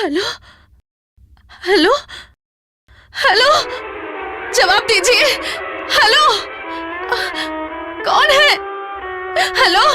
Hello hello hello, जवाब दीजिए। Hello, कौन है? हेलो।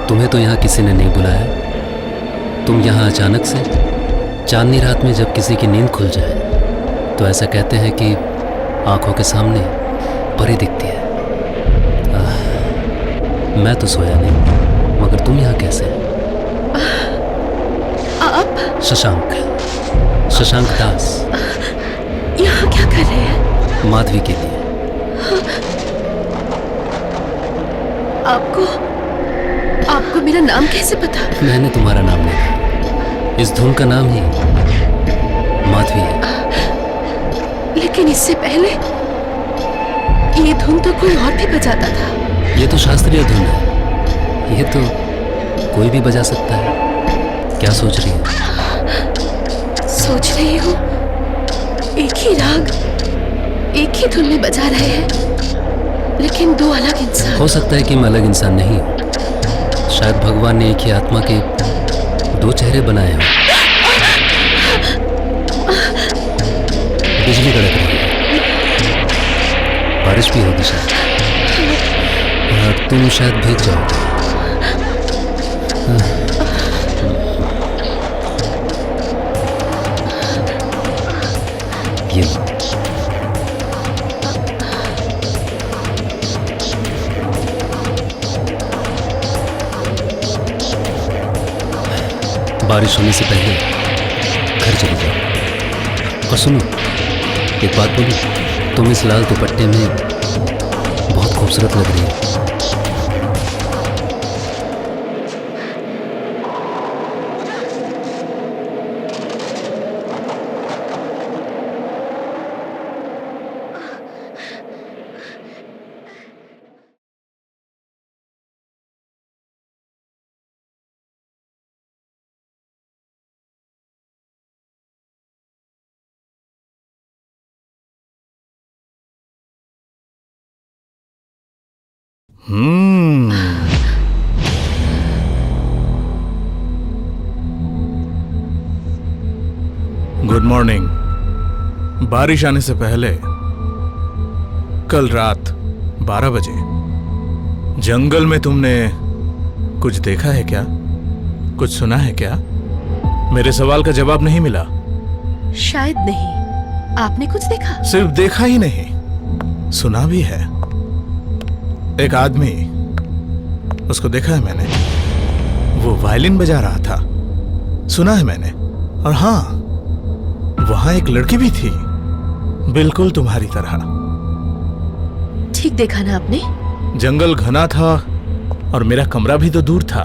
तुम्हें तो यहाँ किसी ने नहीं बुलाया। तुम यहाँ अचानक से चांदनी रात में जब किसी की नींद खुल जाए तो ऐसा कहते हैं कि आंखों के सामने परी दिखती है। मैं तो सोया नहीं, मगर तुम यहाँ कैसे? आप? शशांक दास। यहाँ क्या कर रहे हैं? माधवी के लिए। आपको मेरा नाम कैसे पता? मैंने तुम्हारा नाम नहीं लिया। इस धुन का नाम ही माधवी है। लेकिन इससे पहले ये धुन तो कोई और भी बजाता था। ये तो शास्त्रीय धुन है, ये तो कोई भी बजा सकता है। क्या सोच रही हो? सोच रही हूँ एक ही राग एक ही धुन में बजा रहे हैं, लेकिन दो अलग इंसान। हो सकता है कि मैं अलग इंसान नहीं हूँ। शायद भगवान ने एक ही आत्मा के दो चेहरे बनाए हैं। बिजली कड़क रही है, बारिश भी होगी शायद, और तुम शायद भीग जाओगे। ये बारिश होने से पहले घर चले जाओ। और सुनो, एक बात बोलूं, तुम इस लाल दुपट्टे में बहुत खूबसूरत लग रही हो। Good morning. बारिश आने से पहले कल रात 12 बजे जंगल में तुमने कुछ देखा है क्या? कुछ सुना है क्या? मेरे सवाल का जवाब नहीं मिला। शायद नहीं। आपने कुछ देखा? सिर्फ देखा ही नहीं, सुना भी है। एक आदमी, उसको देखा है मैंने, वो वायलिन बजा रहा था, सुना है मैंने। और हाँ, वहां एक लड़की भी थी, बिल्कुल तुम्हारी तरह। ठीक देखा ना आपने? जंगल घना था और मेरा कमरा भी तो दूर था,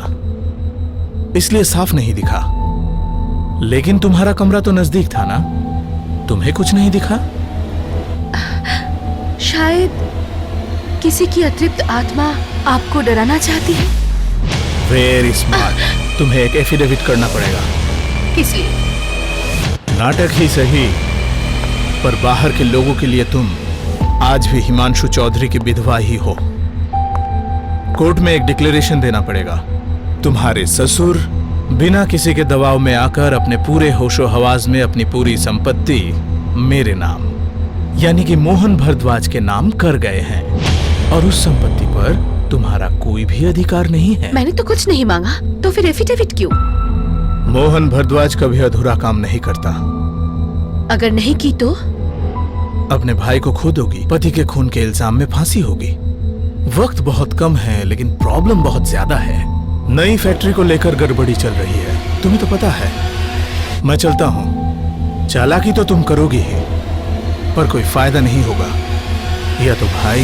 इसलिए साफ नहीं दिखा। लेकिन तुम्हारा कमरा तो नजदीक था ना, तुम्हें कुछ नहीं दिखा? शायद किसी की अतृप्त आत्मा आपको डराना चाहती है। Very smart. तुम्हें एक एफिडेविट करना पड़ेगा। किस लिए? नाटक ही सही, पर बाहर के लोगों के लिए तुम आज भी हिमांशु चौधरी की विधवा ही हो। कोर्ट में एक डिक्लेरेशन देना पड़ेगा। तुम्हारे ससुर बिना किसी के दबाव में आकर अपने पूरे होशो हवास में अपनी पूरी संपत्ति मेरे नाम यानी कि मोहन भारद्वाज के नाम कर गए हैं और उस संपत्ति पर तुम्हारा कोई भी अधिकार नहीं है। मैंने तो कुछ नहीं मांगा, तो फिर एफिडेविट क्यों? मोहन भारद्वाज कभी अधूरा काम नहीं करता। अगर नहीं की तो? अपने भाई को खो दोगी, पति के खून के इल्जाम में फांसी होगी। वक्त बहुत कम है लेकिन प्रॉब्लम बहुत ज्यादा है। नई फैक्ट्री को लेकर गड़बड़ी चल रही है, तुम्हें तो पता है। मैं चलता हूँ। चालाकी तो तुम करोगी ही, पर कोई फायदा नहीं होगा। या तो भाई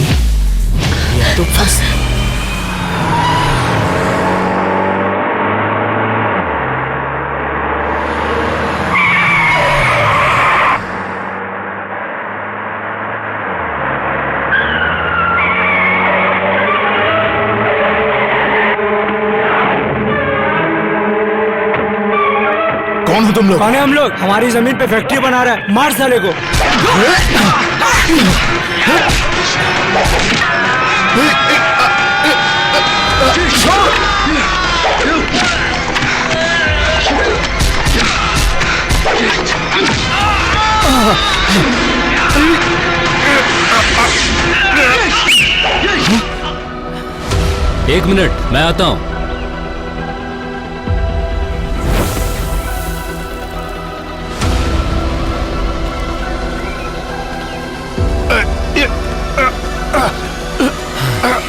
या तो फांसी। कौन हो तुम लोग? कौन है हम लोग? हमारी जमीन पे फैक्ट्री बना रहा है, मार साले को। एक मिनट, मैं आता हूं।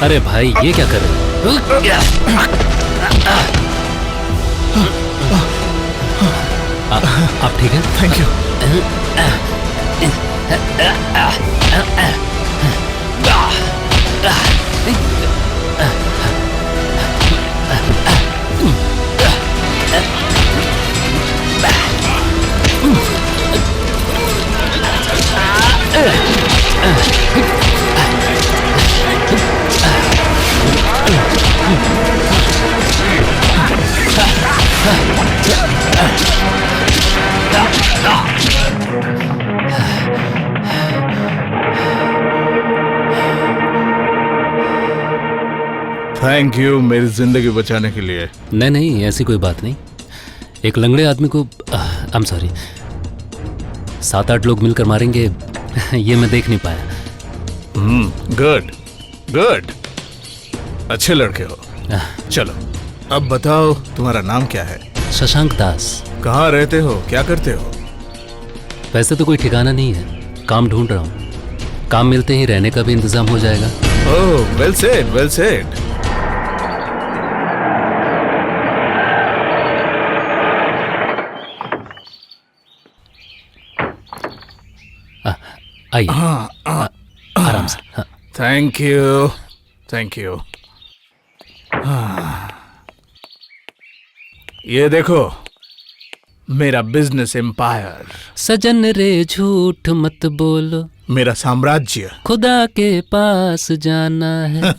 अरे भाई, ये क्या कर रहे हो? आप ठीक हैं? Thank you. थैंक यू मेरी जिंदगी बचाने के लिए। नहीं नहीं, ऐसी कोई बात नहीं। एक लंगड़े आदमी को आई एम सॉरी 7-8 लोग मिलकर मारेंगे ये मैं देख नहीं पाया। गुड गुड, अच्छे लड़के हो। चलो अब बताओ तुम्हारा नाम क्या है? शशांक दास। कहाँ रहते हो, क्या करते हो? वैसे तो कोई ठिकाना नहीं है, काम ढूंढ रहा हूँ। काम मिलते ही रहने का भी इंतजाम हो जाएगा। ओह वेल सेड, वेल सेड। आइए, आराम से। हाँ। Thank you thank you. ये देखो मेरा बिजनेस एम्पायर। सजन रे झूठ मत बोलो, मेरा साम्राज्य। खुदा के पास जाना है।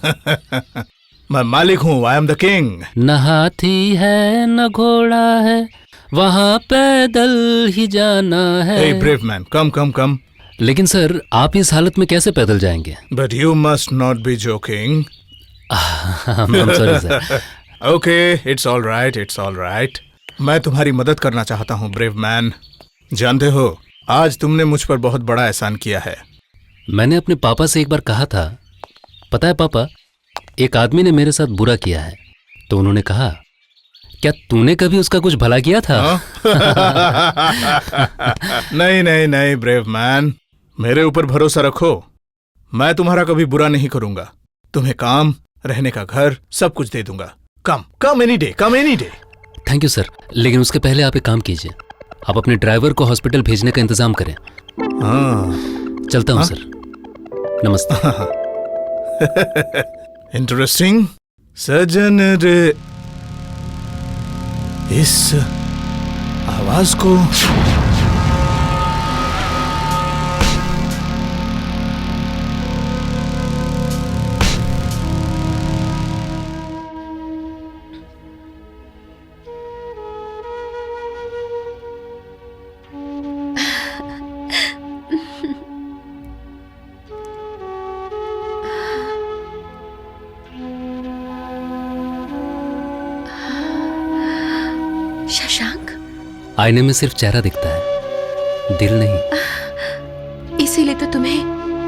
मैं मालिक हूँ, आई एम द किंग। न हाथी है न घोड़ा है, वहाँ पैदल ही जाना है। Hey brave man, come come come। लेकिन सर, आप इस हालत में कैसे पैदल जाएंगे? But you must not be joking। I'm sorry sir. Okay, it's all right, it's all right। मैं तुम्हारी मदद करना चाहता हूँ ब्रेव मैन। जानते हो, आज तुमने मुझ पर बहुत बड़ा एहसान किया है। मैंने अपने पापा से एक बार कहा था, पता है पापा, एक आदमी ने मेरे साथ बुरा किया है। तो उन्होंने कहा, क्या तूने कभी उसका कुछ भला किया था? नहीं नहीं नहीं ब्रेव मैन, मेरे ऊपर भरोसा रखो। मैं तुम्हारा कभी बुरा नहीं करूंगा। तुम्हें काम, रहने का घर, सब कुछ दे दूंगा। Come come any day, come any day. Thank you sir, लेकिन उसके पहले आप एक काम कीजिए, आप अपने ड्राइवर को हॉस्पिटल भेजने का इंतजाम करें। हाँ चलता हूँ सर, नमस्ते। इंटरेस्टिंग। सजन रे, इस आवाज को शशांक, आईने में सिर्फ चेहरा दिखता है, दिल नहीं। इसीलिए तो तुम्हें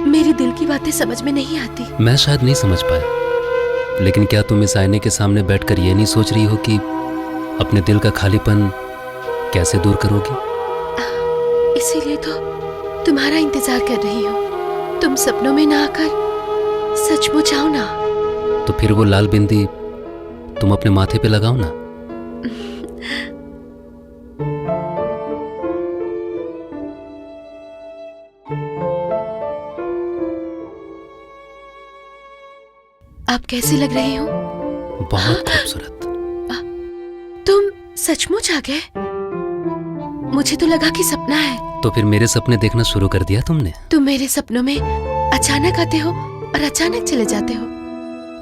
मेरी दिल की बातें समझ में नहीं आती। मैं शायद नहीं समझ पाया, लेकिन क्या तुम इस आईने के सामने बैठकर ये नहीं सोच रही हो कि अपने दिल का खालीपन कैसे दूर करोगी? इसीलिए तो तुम्हारा इंतजार कर रही हूँ। तुम सपनों में ना आकर सचमुच आओ ना। तो फिर वो लाल बिंदी तुम अपने माथे पे लगाओ ना। आप कैसी लग रही हो? बहुत खूबसूरत। तुम सचमुच आ गए? मुझे तो लगा कि सपना है। तो फिर मेरे सपने देखना शुरू कर दिया तुमने? तुम मेरे सपनों में अचानक आते हो और अचानक चले जाते हो।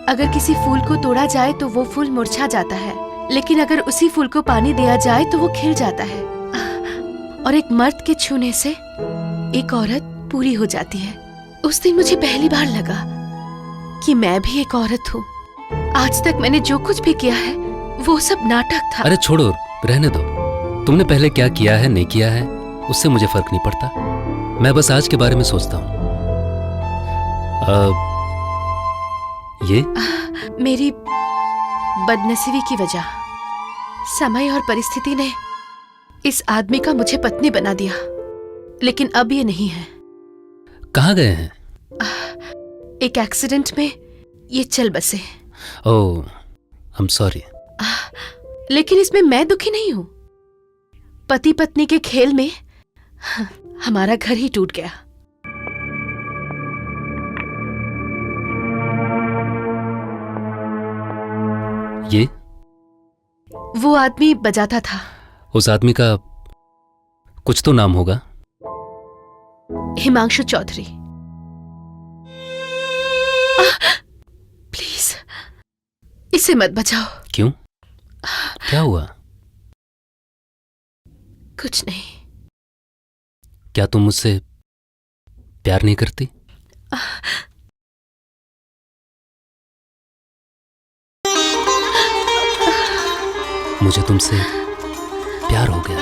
अगर किसी फूल को तोड़ा जाए तो वो फूल मुरझा जाता है, लेकिन अगर उसी फूल को पानी दिया जाए तो वो खिल जाता है। और एक मर्द के छूने से एक औरत पूरी हो जाती है। उस दिन मुझे पहली बार लगा कि मैं भी एक औरत हूँ। आज तक मैंने जो कुछ भी किया है वो सब नाटक था। अरे छोड़ो, रहने दो। तुमने पहले क्या किया है नहीं किया है उससे मुझे फर्क नहीं पड़ता। मैं बस आज के बारे में सोचता हूँ। ये मेरी बदनसीबी की वजह, समय और परिस्थिति ने इस आदमी का मुझे पत्नी बना दिया, लेकिन अब ये नहीं है। कहाँ गए हैं? एक एक्सीडेंट में ये चल बसे। ओह, आई एम सॉरी। लेकिन इसमें मैं दुखी नहीं हूं। पति पत्नी के खेल में हमारा घर ही टूट गया। ये वो आदमी बजाता था। उस आदमी का कुछ तो नाम होगा। हिमांशु चौधरी। प्लीज इसे मत बचाओ। क्यों? क्या हुआ? कुछ नहीं। क्या तुम मुझसे प्यार नहीं करती? मुझे तुमसे प्यार हो गया।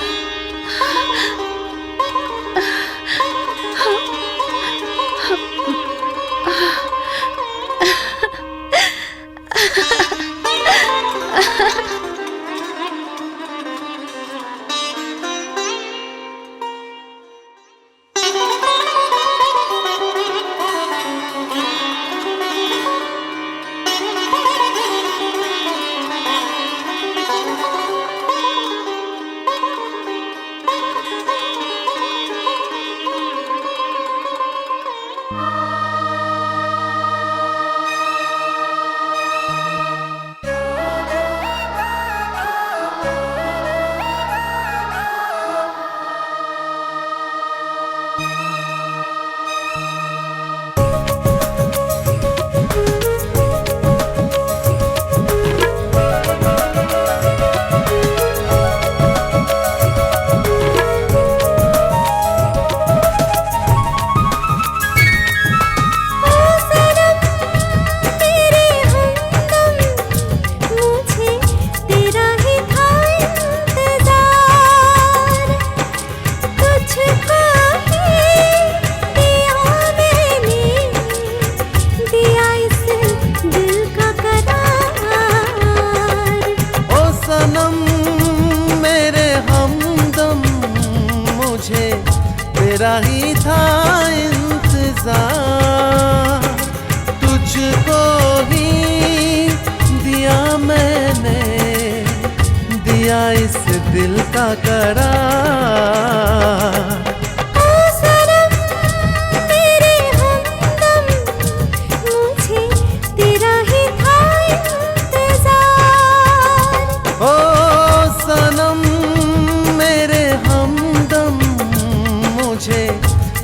तेरा ही था इंतजार, तुझको ही दिया मैंने, दिया इस दिल का करार। ओ सनम मेरे हमदम, मुझे तेरा ही था इंतजार। ओ सनम मेरे हमदम, मुझे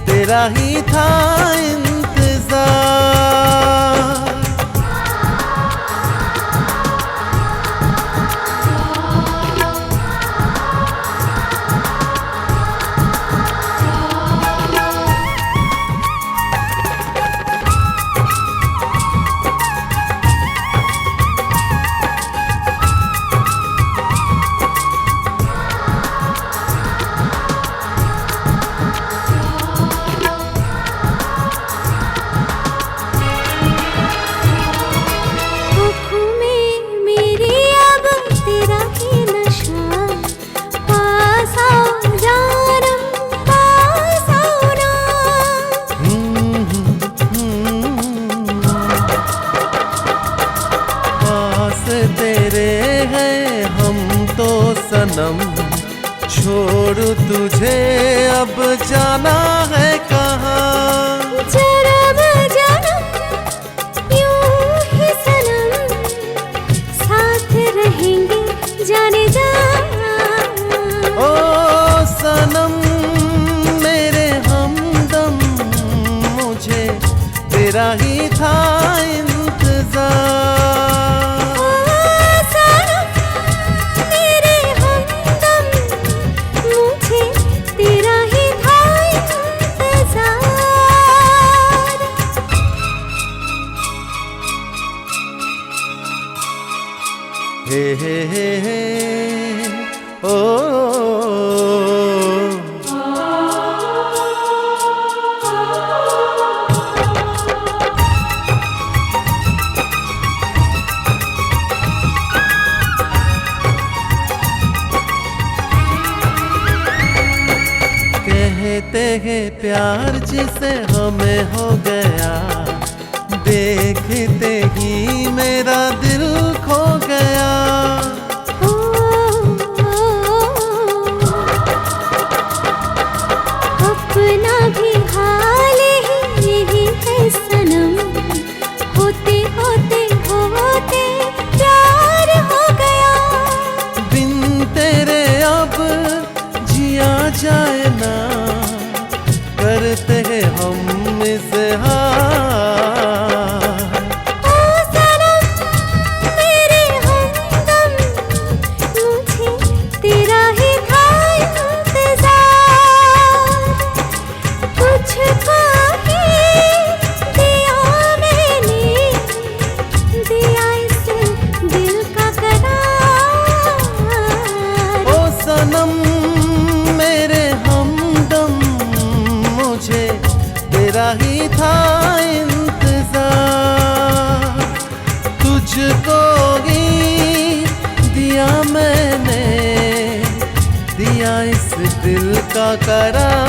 तेरा ही था इंतजार। तेरे हैं हम तो सनम, छोड़ तुझे अब जाना है कहाँ। जन्म जन्म यूं ही सनम, साथ रहेंगे जाने जा। ओ सनम मेरे हमदम, मुझे तेरा ही था इंतजार। हे हे हे हे ओ, कहते हैं प्यार जिसे हमें हो गया, देखते ही मेरा दिल खो गया। अपना भी हाल ही यही है सनम, होते होते होते प्यार हो गया। बिन तेरे अब जिया जाए ना, करते हैं हम इज़हार। ही था इंतजार, तुझको ही दिया मैंने, दिया इस दिल का करार।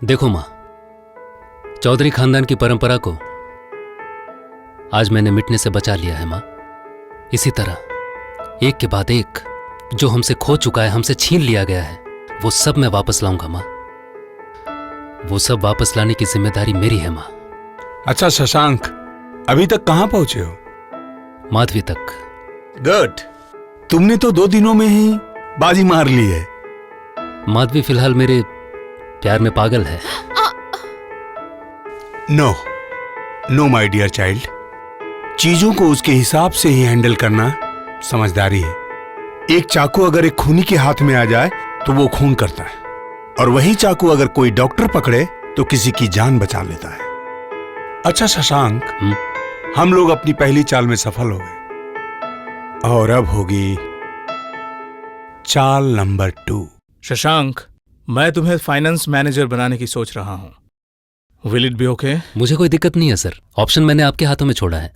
देखो माँ, चौधरी खानदान की परंपरा को आज मैंने मिटने से बचा लिया है माँ। इसी तरह एक के बाद एक जो हमसे खो चुका है, हमसे छीन लिया गया है, वो सब मैं वापस लाऊंगा माँ। वो सब वापस लाने की जिम्मेदारी मेरी है माँ। अच्छा शशांक, अभी तक कहाँ पहुंचे हो? माधवी तक। गुड, तुमने तो 2 दिनों में ही बाजी मार ली है। माधवी फिलहाल मेरे प्यार में पागल है। No no my dear child, चीजों को उसके हिसाब से ही हैंडल करना समझदारी है। एक चाकू अगर एक खूनी के हाथ में आ जाए तो वो खून करता है, और वही चाकू अगर कोई डॉक्टर पकड़े तो किसी की जान बचा लेता है। अच्छा शशांक, हम लोग अपनी पहली चाल में सफल हो गए, और अब होगी चाल नंबर 2। शशांक, मैं तुम्हें फाइनेंस मैनेजर बनाने की सोच रहा हूँ। Will it be okay? मुझे कोई दिक्कत नहीं है सर, ऑप्शन मैंने आपके हाथों में छोड़ा है।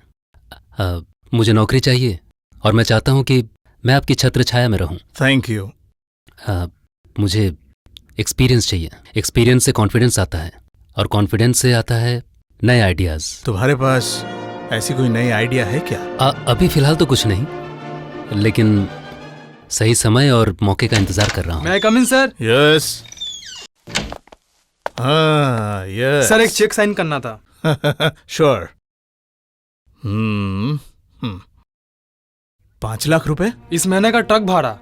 मुझे नौकरी चाहिए और मैं चाहता हूँ कि मैं आपकी छत्र छाया में रहूँ। Thank you. मुझे एक्सपीरियंस चाहिए। एक्सपीरियंस से कॉन्फिडेंस आता है, और कॉन्फिडेंस से आता है नए आइडियाज। तुम्हारे पास ऐसी कोई नई आइडिया है क्या? अभी फिलहाल तो कुछ नहीं, लेकिन सही समय और मौके का इंतजार कर रहा हूँ। मैं कम इन सर? यस। हाँ यस सर, एक चेक साइन करना था। श्योर। 5 लाख रुपए इस महीने का ट्रक भाड़ा।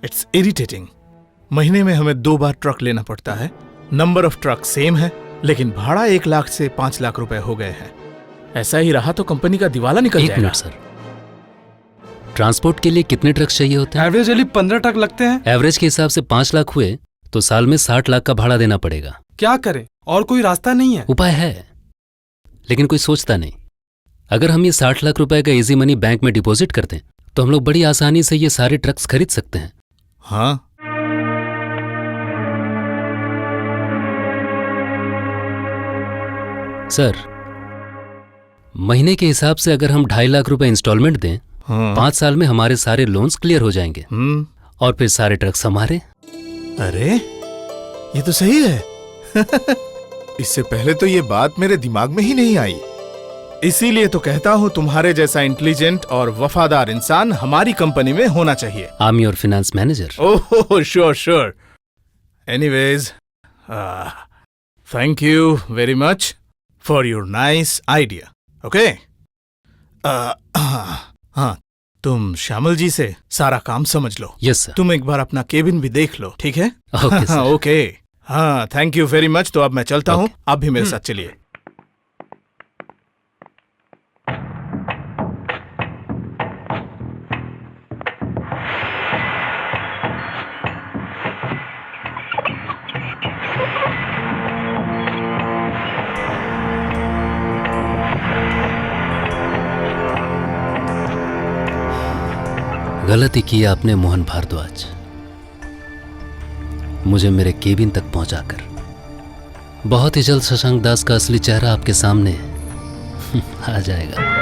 It's irritating. महीने में हमें 2 बार ट्रक लेना पड़ता है। नंबर ऑफ ट्रक सेम है, लेकिन भाड़ा 1 लाख से 5 लाख रुपए हो गए हैं। ऐसा ही रहा तो कंपनी का दिवाला निकल जाएगा। 1 मिनट सर, ट्रांसपोर्ट के लिए कितने ट्रक चाहिए होते हैं? एवरेजली 15 ट्रक लगते हैं। एवरेज के हिसाब से 5 लाख हुए तो साल में 60 लाख का भाड़ा देना पड़ेगा। क्या करें, और कोई रास्ता नहीं है? उपाय है, लेकिन कोई सोचता नहीं। अगर हम ये 60 लाख रुपए का इजी मनी बैंक में डिपॉजिट करते हैं तो हम लोग बड़ी आसानी से ये सारे ट्रक्स खरीद सकते हैं। हाँ, सर, महीने के हिसाब से अगर हम 2.5 लाख रुपए इंस्टॉलमेंट दें, 5 साल में हमारे सारे लोन्स क्लियर हो जाएंगे और फिर सारे ट्रक्स हमारे। अरे ये तो सही है। इससे पहले तो ये बात मेरे दिमाग में ही नहीं आई। इसीलिए तो कहता हूँ तुम्हारे जैसा इंटेलिजेंट और वफादार इंसान हमारी कंपनी में होना चाहिए। I am your finance manager. Oh sure sure. Anyways, thank you very much for your nice idea. Okay, हाँ, तुम श्यामल जी से सारा काम समझ लो। Yes sir. तुम एक बार अपना केबिन भी देख लो, ठीक है? Okay sir. ओके, हाँ, थैंक यू वेरी मच। तो अब मैं चलता हूँ, आप भी मेरे साथ चलिए। गलती की आपने मोहन भारद्वाज, मुझे मेरे केबिन तक पहुंचाकर। बहुत ही जल्द शशांक दास का असली चेहरा आपके सामने आ जाएगा।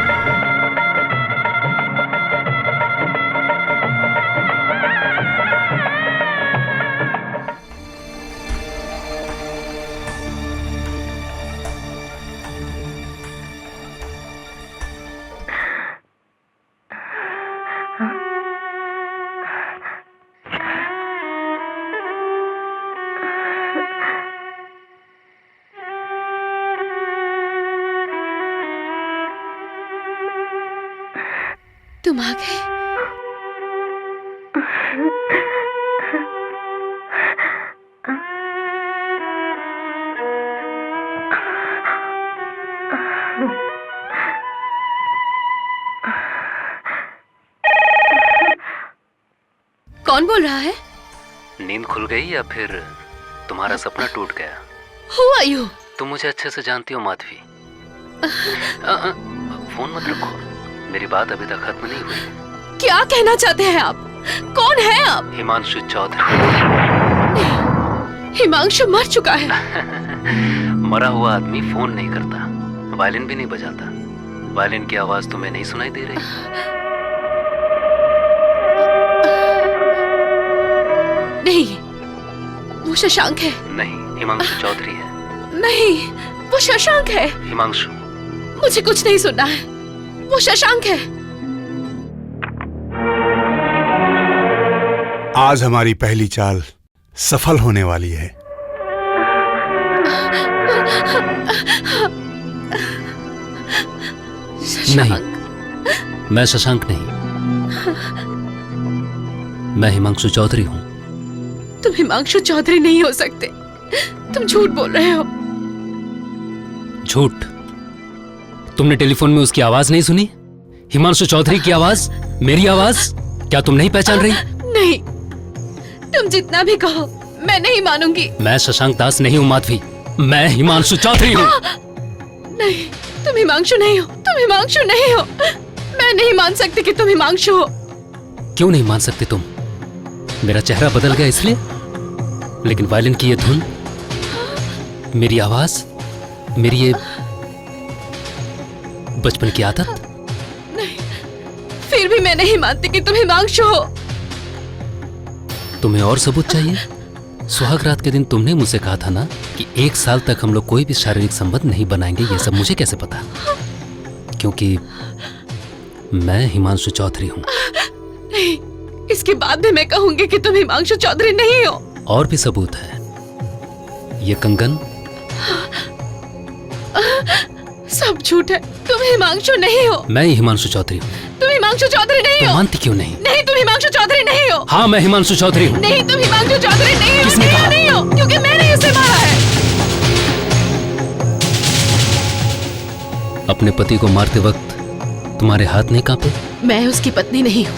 तुम आ गए। कौन बोल रहा है? नींद खुल गई या फिर तुम्हारा सपना टूट गया? Who are you? तुम मुझे अच्छे से जानती हो माधवी। फोन मत रखो, मेरी बात अभी तक खत्म नहीं हुई। क्या कहना चाहते हैं आप? कौन है आप? हिमांशु चौधरी। हिमांशु मर चुका है। मरा हुआ आदमी फोन नहीं करता, वायलिन भी नहीं बजाता। वायलिन की आवाज तुम्हें नहीं सुनाई दे रही? नहीं, वो शशांक है। नहीं, हिमांशु चौधरी है। नहीं, वो शशांक है। हिमांशु, मुझे कुछ नहीं सुनना है। वो शशांक है। आज हमारी पहली चाल सफल होने वाली है। नहीं, मैं शशांक नहीं, मैं हिमांशु चौधरी हूं। तुम हिमांशु चौधरी नहीं हो सकते। तुम झूठ बोल रहे हो। झूठ? तुमने टेलीफोन में उसकी आवाज नहीं सुनी? हिमांशु चौधरी की आवाज, मेरी आवाज? क्या तुम नहीं पहचान रही? नहीं, तुम जितना भी कहो मैं नहीं मानूंगी। मैं शशांक दास नहीं हूं माधवी, मैं हिमांशु चौधरी हूं। नहीं, तुम हिमांशु नहीं हो। तुम हिमांशु नहीं हो। मैं नहीं मान सकती कि तुम हिमांशु हो। क्यों नहीं मान सकते तुम? मेरा चेहरा बदल गया इसलिए? लेकिन वायलिन की ये धुन, मेरी आवाज, मेरी ये बचपन की आदत। नहीं, फिर भी मैं नहीं मानती कि तुम हिमांशु हो। तुम्हें और सबूत चाहिए? सुहाग रात के दिन तुमने मुझसे कहा था ना कि 1 साल तक हम लोग कोई भी शारीरिक संबंध नहीं बनाएंगे। ये सब मुझे कैसे पता? क्योंकि मैं हिमांशु चौधरी हूं। नहीं, इसके बाद भी मैं कहूंगी कि तुम हिमांशु चौधरी नहीं हो। और भी सबूत है। ये कंगन, सब झूठ है। तुम हिमांशु नहीं हो। मैं ही हिमांशु चौधरी हूँ। तुम हिमांशु चौधरी नहीं तुम हो। मानती क्यों नहीं? नहीं, तुम हिमांशु चौधरी नहीं हो। हाँ, मैं हिमांशु चौधरी हूँ। नहीं, तुम हिमांशु चौधरी नहीं हो। किसने नहीं, कहा? नहीं हो, क्योंकि मैंने उसे मारा है। अपने पति को मारते वक्त तुम्हारे हाथ नहीं कांपे? मैं उसकी पत्नी नहीं हूँ।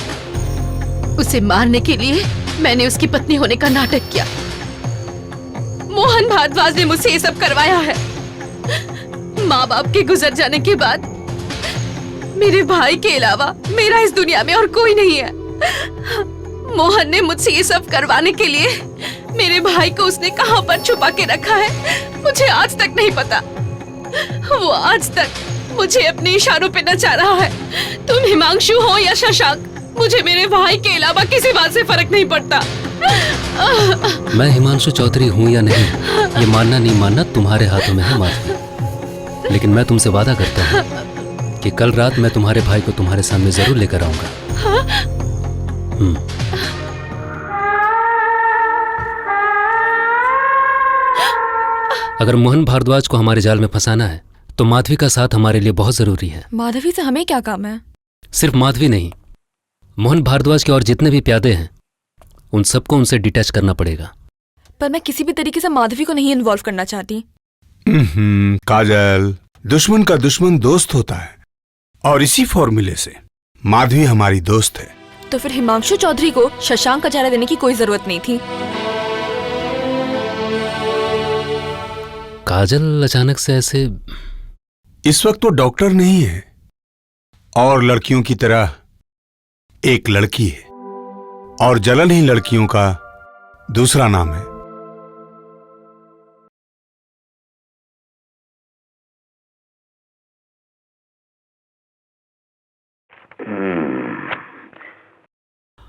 उसे मारने के लिए मैंने उसकी पत्नी होने का नाटक किया। मोहन भारद्वाज ने मुझसे ये सब करवाया है। माँ बाप के गुजर जाने के बाद मेरे भाई के अलावा मेरा इस दुनिया में और कोई नहीं है। मोहन ने मुझसे ये सब करवाने के लिए मेरे भाई को उसने कहां पर छुपा के रखा है, मुझे आज तक नहीं पता। वो आज तक मुझे अपने इशारों पे नचा रहा है। तुम हिमांशु हो या शशांक, मुझे मेरे भाई के अलावा किसी बात से फर्क नहीं पड़ता। मैं हिमांशु चौधरी हूँ या नहीं, ये मानना नहीं मानना तुम्हारे हाथों में है माधवी। लेकिन मैं तुमसे वादा करता हूँ कि कल रात मैं तुम्हारे भाई को तुम्हारे सामने जरूर लेकर आऊंगा। अगर मोहन भारद्वाज को हमारे जाल में फंसाना है तो माधवी का साथ हमारे लिए बहुत जरूरी है। माधवी से हमें क्या काम है? सिर्फ माधवी नहीं, मोहन भारद्वाज के और जितने भी प्यादे हैं उन सबको उनसे डिटैच करना पड़ेगा। पर मैं किसी भी तरीके से माधवी को नहीं इन्वॉल्व करना चाहती। काजल, दुश्मन का दुश्मन दोस्त होता है और इसी फॉर्मूले से माधवी हमारी दोस्त है। तो फिर हिमांशु चौधरी को शशांक का चेहरा देने की कोई जरूरत नहीं थी। काजल अचानक से ऐसे, इस वक्त वो डॉक्टर नहीं है और लड़कियों की तरह एक लड़की है, और जलन ही लड़कियों का दूसरा नाम है।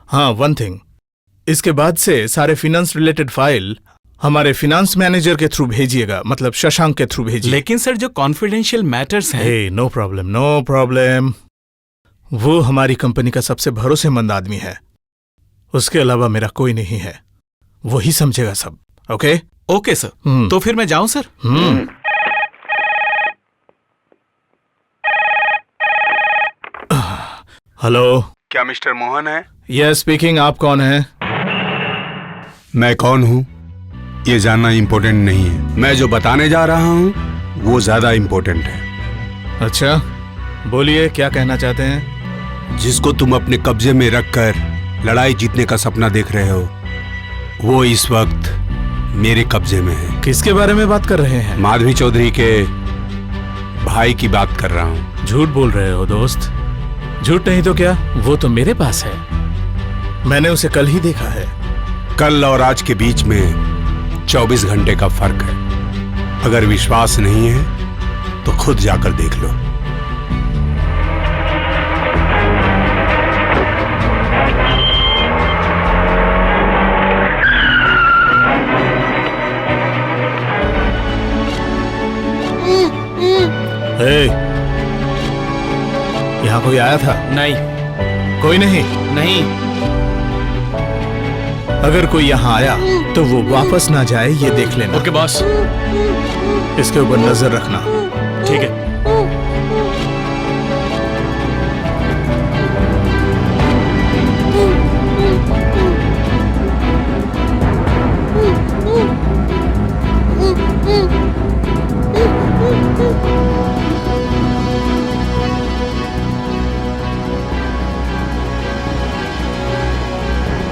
हाँ, वन थिंग, इसके बाद से सारे फिनेंस रिलेटेड फाइल हमारे फिनेंस मैनेजर के थ्रू भेजिएगा, मतलब शशांक के थ्रू भेजिए। लेकिन सर जो कॉन्फिडेंशियल मैटर्स हैं। हे, नो प्रॉब्लम, नो प्रॉब्लम। वो हमारी कंपनी का सबसे भरोसेमंद आदमी है, उसके अलावा मेरा कोई नहीं है, वही समझेगा सब। ओके ओके सर, तो फिर मैं जाऊं सर? हेलो, क्या मिस्टर मोहन है? Yes speaking. आप कौन हैं? मैं कौन हूं ये जानना इंपॉर्टेंट नहीं है, मैं जो बताने जा रहा हूं वो ज्यादा इंपॉर्टेंट है। अच्छा, बोलिए, क्या कहना चाहते हैं? जिसको तुम अपने कब्जे में रखकर लड़ाई जीतने का सपना देख रहे हो वो इस वक्त मेरे कब्जे में है। किसके बारे में बात कर रहे हैं? माधवी चौधरी के भाई की बात कर रहा हूं। झूठ बोल रहे हो दोस्त। झूठ नहीं तो क्या, वो तो मेरे पास है, मैंने उसे कल ही देखा है। कल और आज के बीच में 24 घंटे का फर्क है। अगर विश्वास नहीं है तो खुद जाकर देख लो। यहाँ कोई आया था? नहीं। कोई नहीं? नहीं। अगर कोई यहाँ आया तो वो वापस ना जाए, ये देख लेना। Okay boss. इसके ऊपर नजर रखना। ठीक है।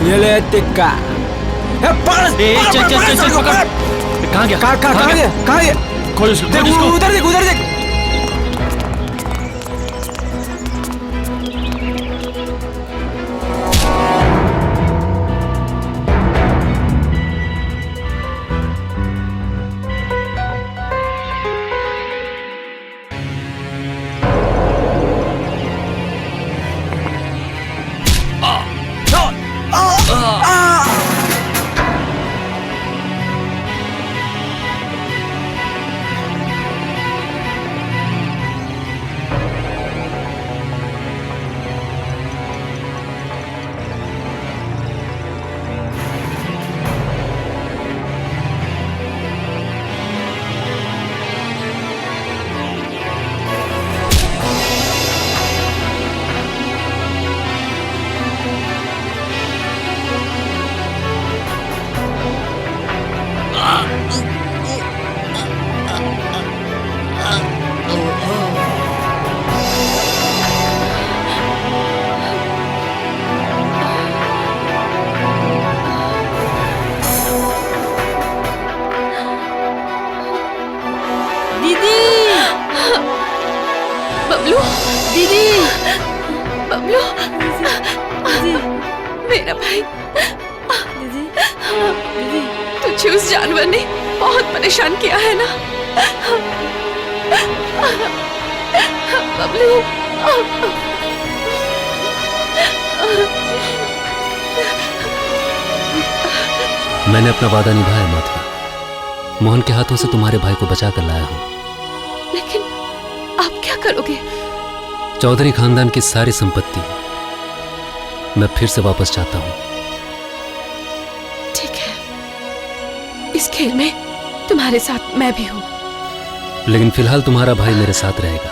ये ले टिक्का। चल चल चल चल पकड़। कहाँ गया? कहाँ गया? खोल इसको। उधर देख, उधर देख। बबलू, दीदी, बबलू, मेरा भाई। तुझे उस जानवर ने बहुत परेशान किया है ना? बबलू, मैंने अपना वादा निभाया माधवी। मोहन के हाथों से तुम्हारे भाई को बचा कर लाया हूं। लेकिन आप क्या करोगे? चौधरी खानदान की सारी संपत्ति मैं फिर से वापस चाहता हूं। ठीक है, इस खेल में तुम्हारे साथ मैं भी हूं। लेकिन फिलहाल तुम्हारा भाई मेरे साथ रहेगा,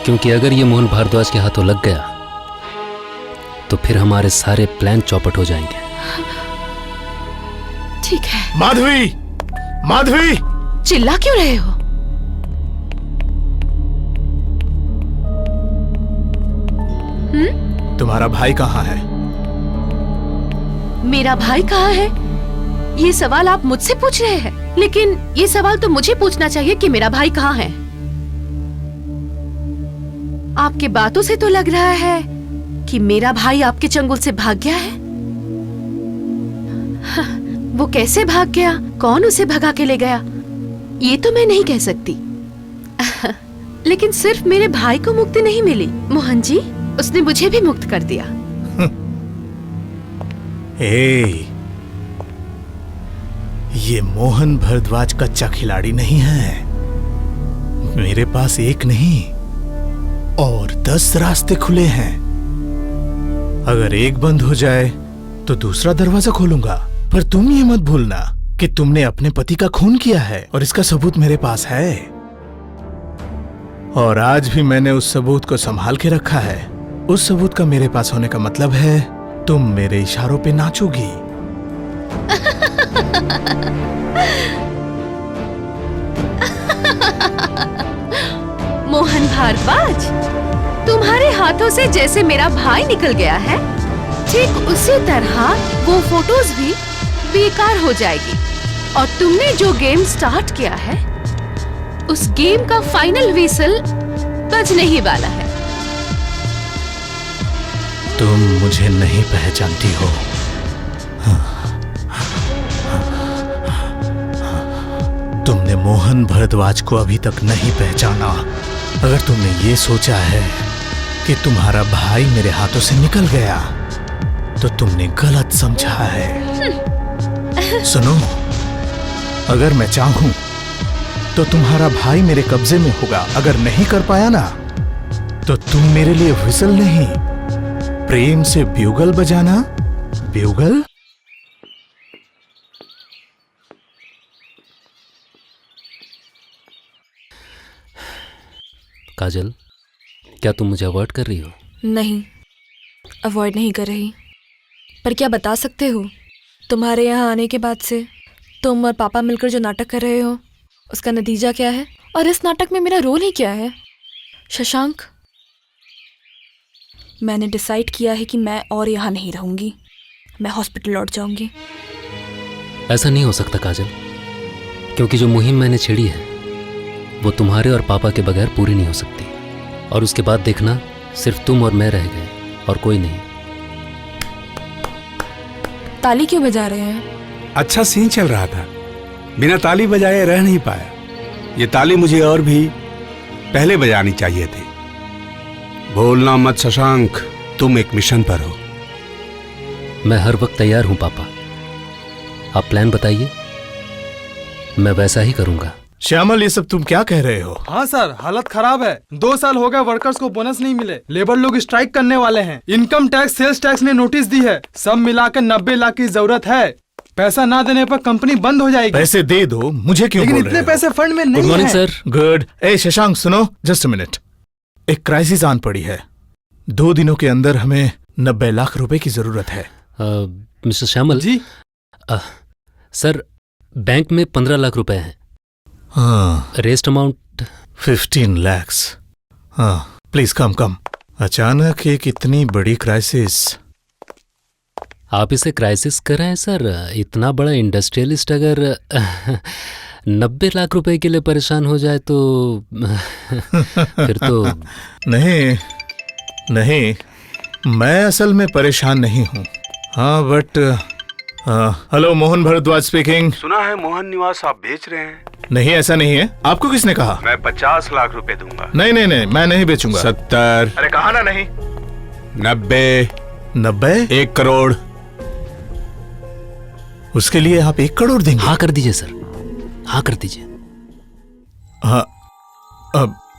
क्योंकि अगर ये मोहन भारद्वाज के हाथों लग गया तो फिर हमारे सारे प्लान चौपट हो जाएंगे। ठीक है। माधवी, माधवी! चिल्ला क्यों रहे हो? तुम्हारा भाई कहाँ है? मेरा भाई कहाँ है? ये सवाल आप मुझसे पूछ रहे हैं, लेकिन ये सवाल तो मुझे पूछना चाहिए कि मेरा भाई कहाँ है। आपके बातों से तो लग रहा है कि मेरा भाई आपके चंगुल से भाग गया है। वो कैसे भाग गया, कौन उसे भगा के ले गया, ये तो मैं नहीं कह सकती। लेकिन सिर्फ मेरे भाई को मुक्ति नहीं मिली, मोहन जी, उसने मुझे भी मुक्त कर दिया। ये मोहन भारद्वाज कच्चा खिलाड़ी नहीं है। मेरे पास एक नहीं और 10 रास्ते खुले हैं। अगर एक बंद हो जाए तो दूसरा दरवाजा खोलूंगा। पर तुम ये मत भूलना कि तुमने अपने पति का खून किया है और इसका सबूत मेरे पास है। और आज भी मैंने उस सबूत को संभाल के रखा है। उस सबूत का मेरे पास होने का मतलब है तुम मेरे इशारों पे नाचोगी। मोहन भारद्वाज, तुम्हारे हाथों से जैसे मेरा भाई निकल गया है, ठीक उसी तरह वो फोटोज भी बेकार हो जाएगी। और तुमने जो गेम स्टार्ट किया है, उस गेम का फाइनल व्हिसल बजने ही वाला है। तुम मुझे नहीं पहचानती हो। तुमने मोहन भारद्वाज को अभी तक नहीं पहचाना। अगर तुमने ये सोचा है कि तुम्हारा भाई मेरे हाथों से निकल गया तो तुमने गलत समझा है। सुनो, अगर मैं चाहूं तो तुम्हारा भाई मेरे कब्जे में होगा। अगर नहीं कर पाया ना तो तुम मेरे लिए व्हिसल नहीं, प्रेम से ब्यूगल बजाना। ब्यूगल? काजल, क्या तुम मुझे अवॉइड कर रही हो? नहीं, अवॉइड नहीं कर रही। पर क्या बता सकते हो, तुम्हारे यहाँ आने के बाद से तुम और पापा मिलकर जो नाटक कर रहे हो, उसका नतीजा क्या है? और इस नाटक में मेरा रोल ही क्या है? शशांक, मैंने डिसाइड किया है कि मैं और यहाँ नहीं रहूँगी। मैं हॉस्पिटल लौट जाऊँगी। ऐसा नहीं हो सकता काजल, क्योंकि जो मुहिम मैंने छेड़ी है वो तुम्हारे और पापा के बगैर पूरी नहीं हो सकती। और उसके बाद देखना, सिर्फ तुम और मैं रह गए और कोई नहीं। ताली क्यों बजा रहे हैं? अच्छा सीन चल रहा था, बिना ताली बजाए रह नहीं पाया। ये ताली मुझे और भी पहले बजानी चाहिए थी। भूलना मत शशांक, तुम एक मिशन पर हो। मैं हर वक्त तैयार हूं पापा। आप प्लान बताइए, मैं वैसा ही करूंगा। श्यामल, ये सब तुम क्या कह रहे हो? हाँ सर, हालत खराब है। 2 साल हो गए वर्कर्स को बोनस नहीं मिले। लेबर लोग स्ट्राइक करने वाले हैं। इनकम टैक्स, सेल्स टैक्स ने नोटिस दी है। सब मिलाकर 90 लाख की जरूरत है। पैसा ना देने पर कंपनी बंद हो जाएगी। पैसे दे दो, मुझे क्यों लेकिन बोल इतने रहे हो? पैसे फंड में नहीं गुड मॉर्निंग है। सर। गुड। ए शशांक, सुनो, जस्ट अ मिनट। एक क्राइसिस आन पड़ी है। 2 दिनों के अंदर हमें 90 लाख रुपए की जरूरत है। मिस्टर श्यामल जी, सर, बैंक में 15 लाख रुपए हैं। हाँ, रेस्ट अमाउंट 15 lakhs। हाँ, प्लीज कम कम। अचानक एक इतनी बड़ी क्राइसिस। आप इसे क्राइसिस कर रहे हैं सर? इतना बड़ा इंडस्ट्रियलिस्ट अगर 90 लाख रुपए के लिए परेशान हो जाए तो फिर तो नहीं नहीं, मैं असल में परेशान नहीं हूँ। हाँ but hello, Mohan Bhardwaj speaking. सुना है मोहन निवास आप बेच रहे हैं। नहीं, ऐसा नहीं है। आपको किसने कहा? मैं 50 लाख रुपए दूंगा। नहीं नहीं नहीं, मैं नहीं बेचूंगा। 70। अरे कहा ना नहीं। 90। 90? 1 करोड़। उसके लिए आप 1 करोड़ देंगे? हाँ कर दीजिए सर, हाँ कर दीजिए। हाँ,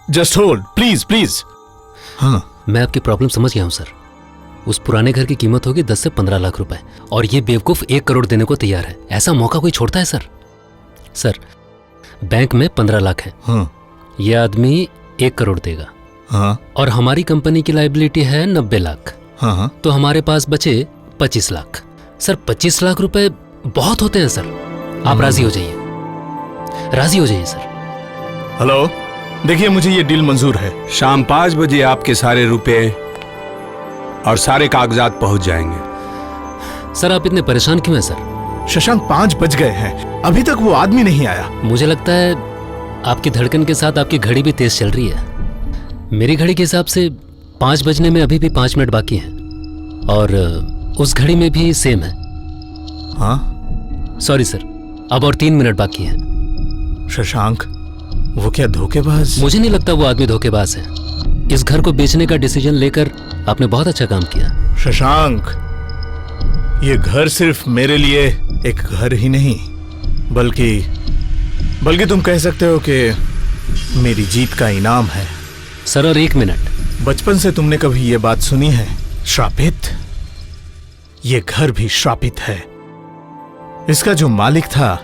जस्ट होल्ड प्लीज प्लीज। हाँ, मैं आपकी प्रॉब्लम समझ गया हूँ सर। उस पुराने घर की कीमत होगी 10 से 15 लाख रुपए, और ये बेवकूफ 1 करोड़ देने को तैयार है। ऐसा मौका कोई छोड़ता है सर? सर, बैंक में 15 लाख है। हाँ, ये आदमी 1 करोड़ देगा। हाँ, और हमारी कंपनी की लायबिलिटी है 90 लाख। हाँ, हाँ। तो हमारे पास बचे 25 लाख। सर 25 लाख रुपए बहुत होते हैं सर। आप राजी हो जाइए, राजी हो जाइए सर। हेलो, देखिए मुझे ये डील मंजूर है। शाम 5 बजे आपके सारे रुपए और सारे कागजात पहुंच जाएंगे। सर आप इतने परेशान क्यों हैं सर? शशांक, 5 बज गए हैं, अभी तक वो आदमी नहीं आया। मुझे लगता है आपकी धड़कन के साथ आपकी घड़ी भी तेज चल रही है। मेरी घड़ी के हिसाब से 5 बजने में अभी भी 5 मिनट बाकी हैं, और उस घड़ी में भी सेम है। हाँ? सॉरी सर, अब और 3 मिनट बाकी हैं। शशांक, वो क्या धोखेबाज? मुझे नहीं लगता वो आदमी धोखेबाज है। इस घर को बेचने का डिसीजन लेकर आपने बहुत अच्छा काम किया। शशांक, ये घर सिर्फ मेरे लिए एक घर ही नहीं, बल्कि तुम कह सकते हो कि मेरी जीत का इनाम है। सर और 1 मिनट, बचपन से तुमने कभी ये बात सुनी है, श्रापित? ये घर भी श्रापित है। इसका जो मालिक था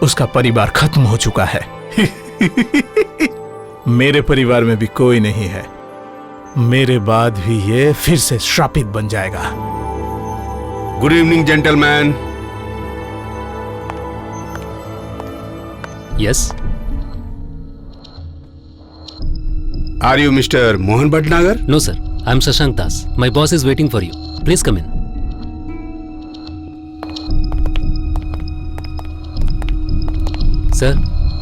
उसका परिवार खत्म हो चुका है। मेरे परिवार में भी कोई नहीं है। मेरे बाद भी ये फिर से श्रापित बन जाएगा। Good evening gentleman. Yes. Are you mister Mohan Bhatnagar? No sir, I am Shashank Das. My boss is waiting for you, please come in. Sir,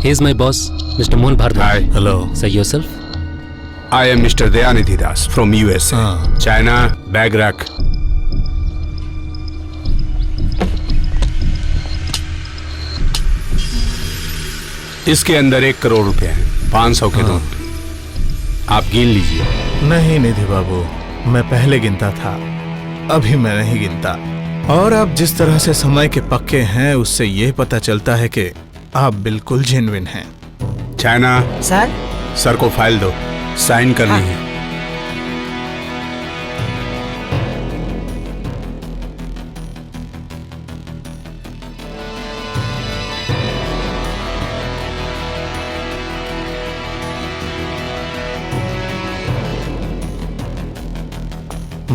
he is my boss, Mr. Mohan Bhardwaj. Hi. Hello. Say yourself. I am Mr. Dayanidhi Das from USA. China, bag rack. इसके अंदर 1 करोड़ रुपए हैं, 500 के note. आप गिन लीजिए। नहीं निधि बाबू, मैं पहले गिनता था, अभी मैं नहीं गिनता। और आप जिस तरह से समय के पक्के हैं, उससे यह पता चलता है कि आप बिल्कुल जेन्युइन हैं। चाइना, सर को फाइल दो, साइन करनी है।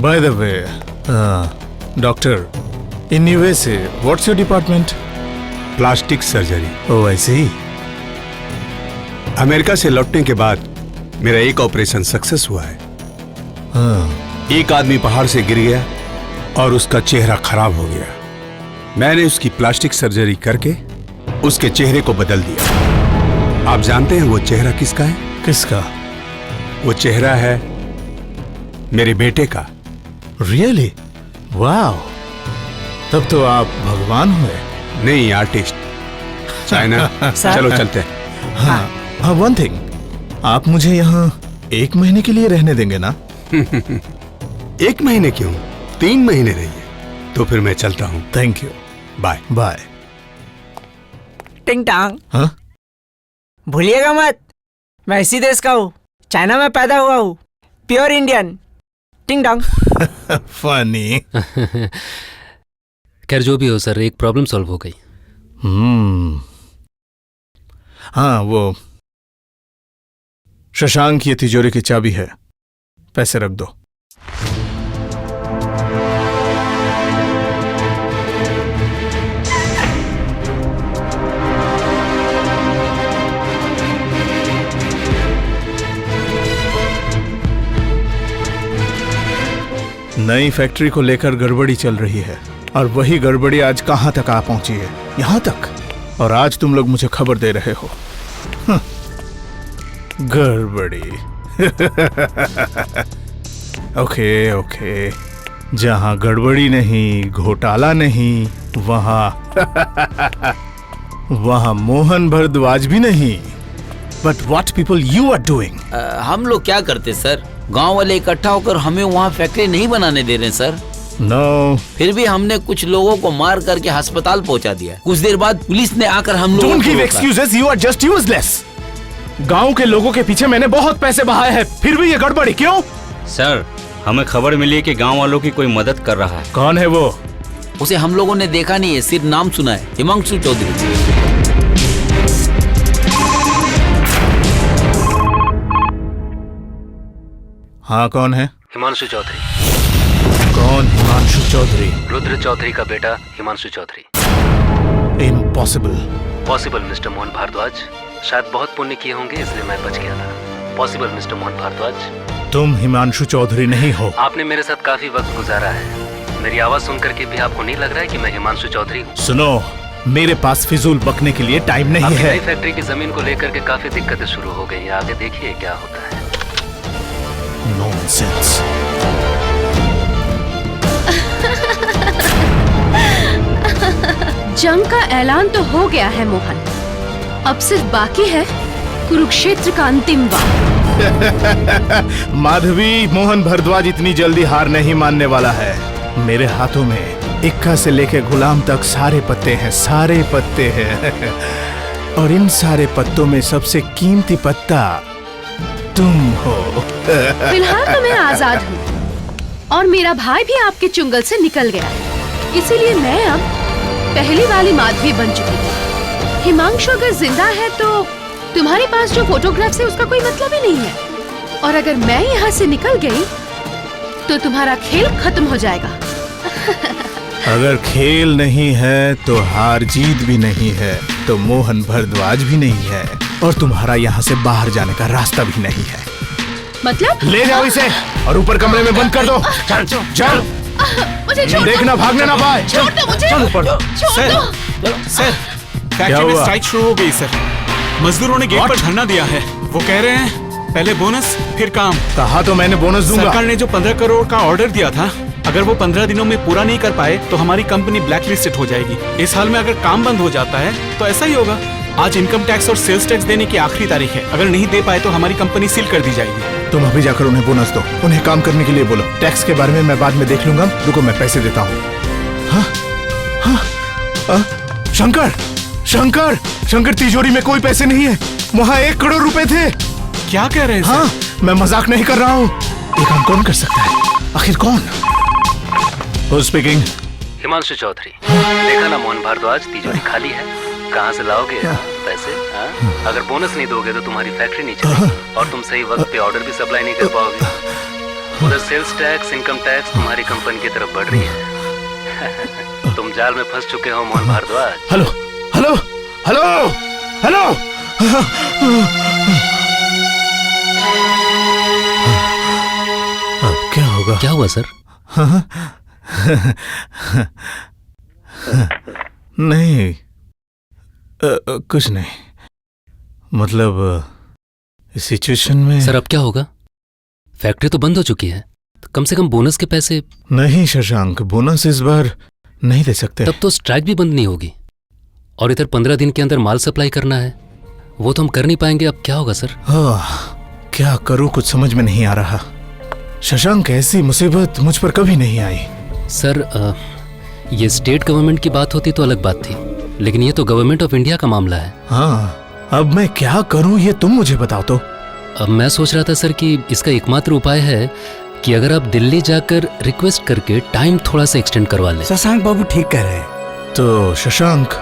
By the way, doctor, in USA, what's your department? Plastic surgery. Oh, I see. America से लौटने के बाद मेरा एक ऑपरेशन सक्सेस हुआ है। एक आदमी पहाड़ से गिर गया और उसका चेहरा खराब हो गया। मैंने उसकी प्लास्टिक सर्जरी करके उसके चेहरे को बदल दिया। आप जानते हैं वो चेहरा किसका है? किसका? वो चेहरा है मेरे बेटे का। Really? Wow. तब तो आप भगवान हुए। नहीं, आर्टिस्ट। चाइना, चलो चलते हैं। हाँ, one thing, आप मुझे यहाँ 1 महीने के लिए रहने देंगे ना? 1 महीने क्यों, 3 महीने रहिए। तो फिर मैं चलता हूँ। Thank you, bye bye. टिंग टांग, हाँ? भूलिएगा मत, मैं इसी देश का हूँ, चाइना में पैदा हुआ हूँ, प्योर इंडियन। टिंग टांग। फनी। खैर जो भी हो सर, एक प्रॉब्लम सॉल्व हो गई। हाँ, वो शशांक, ये तिजोरी की चाबी है, पैसे रख दो। नई फैक्ट्री को लेकर गड़बड़ी चल रही है, और वही गड़बड़ी आज कहां तक आ पहुंची है, यहां तक। और आज तुम लोग मुझे खबर दे रहे हो। गड़बड़ी। ओके ओके, जहां गड़बड़ी नहीं, घोटाला नहीं, वहां मोहन भरद्वाज भी नहीं, but what people you are doing? हम लोग क्या करते सर, गांव वाले इकट्ठा होकर हमें वहाँ फैक्ट्री नहीं बनाने दे रहे सर। नो। फिर भी हमने कुछ लोगों को मार करके अस्पताल पहुंचा दिया। कुछ देर बाद पुलिस ने आकर हम लोगों don't give excuses, you are just useless. गांव के लोगों के पीछे मैंने बहुत पैसे बहाए हैं, फिर भी ये गड़बड़ी क्यों? सर, हमें खबर मिली है कि गांव वालों की कोई मदद कर रहा है। कौन है वो? उसे हम लोगों ने देखा नहीं है, सिर्फ नाम सुना है, हिमांशु चौधरी। हाँ, कौन है? हिमांशु चौधरी। कौन हिमांशु चौधरी? रुद्र चौधरी का बेटा Himanshu Chaudhary. Impossible. Possible mister Mohan Bhardwaj, शायद बहुत पुण्य किए होंगे इसलिए मैं बच गया था। Possible mister Mohan Bhardwaj. तुम हिमांशु चौधरी नहीं हो। आपने मेरे साथ काफी वक्त गुजारा है, मेरी आवाज सुन करके भी आपको नहीं लग रहा है कि मैं हिमांशु चौधरी हूँ? सुनो, मेरे पास फिजूल बकने के लिए टाइम नहीं है। फैक्ट्री की जमीन को लेकर के काफी दिक्कतें शुरू हो गई हैं, आगे देखिए क्या होता है। नॉनसेंस। जंग का ऐलान तो हो गया है मोहन, अब सिर्फ बाकी है कुरुक्षेत्र का अंतिम वार। माधवी, मोहन भरद्वाज इतनी जल्दी हार नहीं मानने वाला है। मेरे हाथों में इक्का से लेके गुलाम तक सारे पत्ते हैं, सारे पत्ते हैं। और इन सारे पत्तों में सबसे कीमती पत्ता तुम हो। फिलहाल तो मैं आजाद हूँ और मेरा भाई भी आपके चुंगल से निकल गया है, इसीलिए मैं अब पहली वाली माधवी बन चुकी हूँ। हिमांशु अगर जिंदा है तो तुम्हारे पास जो फोटोग्राफ्स है उसका कोई मतलब ही नहीं है, और अगर मैं यहाँ से निकल गई तो तुम्हारा खेल खत्म हो जाएगा। अगर खेल नहीं है तो हार जीत भी नहीं है, तो मोहन भरद्वाज भी नहीं है, और तुम्हारा यहाँ से बाहर जाने का रास्ता भी नहीं है। मतलब? ले जाओ इसे और ऊपर कमरे में बंद कर दो। चल चल, मुझे छोड़ दो। देखना भागने ना पाए। छोड़ दो मुझे। चल ऊपर। सर, फैक्ट्री में स्ट्राइक शुरू हो गई सर। मजदूरों ने गेट पर धरना दिया है। वो कह रहे हैं पहले बोनस फिर काम। कहा तो मैंने बोनस दूंगा। सरकार ने जो 15 करोड़ का ऑर्डर दिया था, अगर वो 15 दिनों में पूरा नहीं कर पाए तो हमारी कंपनी ब्लैक लिस्टेड हो जाएगी। इस हाल में अगर काम बंद हो जाता है तो ऐसा ही होगा। आज इनकम टैक्स और सेल्स टैक्स देने की आखिरी तारीख है, अगर नहीं दे पाए तो हमारी कंपनी सील कर दी जाएगी। तुम अभी जाकर उन्हें बोनस दो, उन्हें काम करने के लिए बोलो। टैक्स के बारे में मैं बाद में देख लूंगा, रुको मैं पैसे देता हूँ। हाँ, हाँ, शंकर, शंकर, शंकर, तिजोरी में कोई पैसे नहीं है। वहाँ 1 करोड़ रुपए थे। क्या कह रहे हैं? हाँ, मैं मजाक नहीं कर रहा हूँ। ये काम कौन कर सकता है? आखिर कौन? Who's speaking? हिमांशु चौधरी। देखा ना मोहन भारद्वाज, तिजोरी खाली है, कहाँ से लाओगे पैसे? अगर बोनस नहीं दोगे तो तुम्हारी फैक्ट्री नहीं चलेगी और तुम सही वक्त पे ऑर्डर भी सप्लाई नहीं कर पाओगे। उधर सेल्स टैक्स, इनकम टैक्स तुम्हारी कंपनी की तरफ बढ़ रही है। तुम जाल में फंस चुके हो Mohan Bhardwaj. Hello, hello, hello, hello. अब क्या होगा? क्या हुआ सर? नहीं, कुछ नहीं। मतलब इस सिचुएशन में सर अब क्या होगा? फैक्ट्री तो बंद हो चुकी है, तो कम से कम बोनस के पैसे। नहीं शशांक, बोनस इस बार नहीं दे सकते। तब तो स्ट्राइक भी बंद नहीं होगी, और इधर 15 दिन के अंदर माल सप्लाई करना है, वो तो हम कर नहीं पाएंगे। अब क्या होगा सर? क्या करूं, कुछ समझ में नहीं आ रहा। शशांक, ऐसी मुसीबत मुझ पर कभी नहीं आई। सर ये स्टेट गवर्नमेंट की बात होती तो अलग बात थी, लेकिन ये तो गवर्नमेंट ऑफ इंडिया का मामला है। हाँ, अब मैं क्या करूं ये तुम मुझे बताओ तो। अब मैं सोच रहा था सर कि इसका एकमात्र उपाय है कि अगर आप दिल्ली जाकर रिक्वेस्ट करके टाइम थोड़ा सा एक्सटेंड करवा लें। शशांक बाबू ठीक कह रहे हैं। तो शशांक,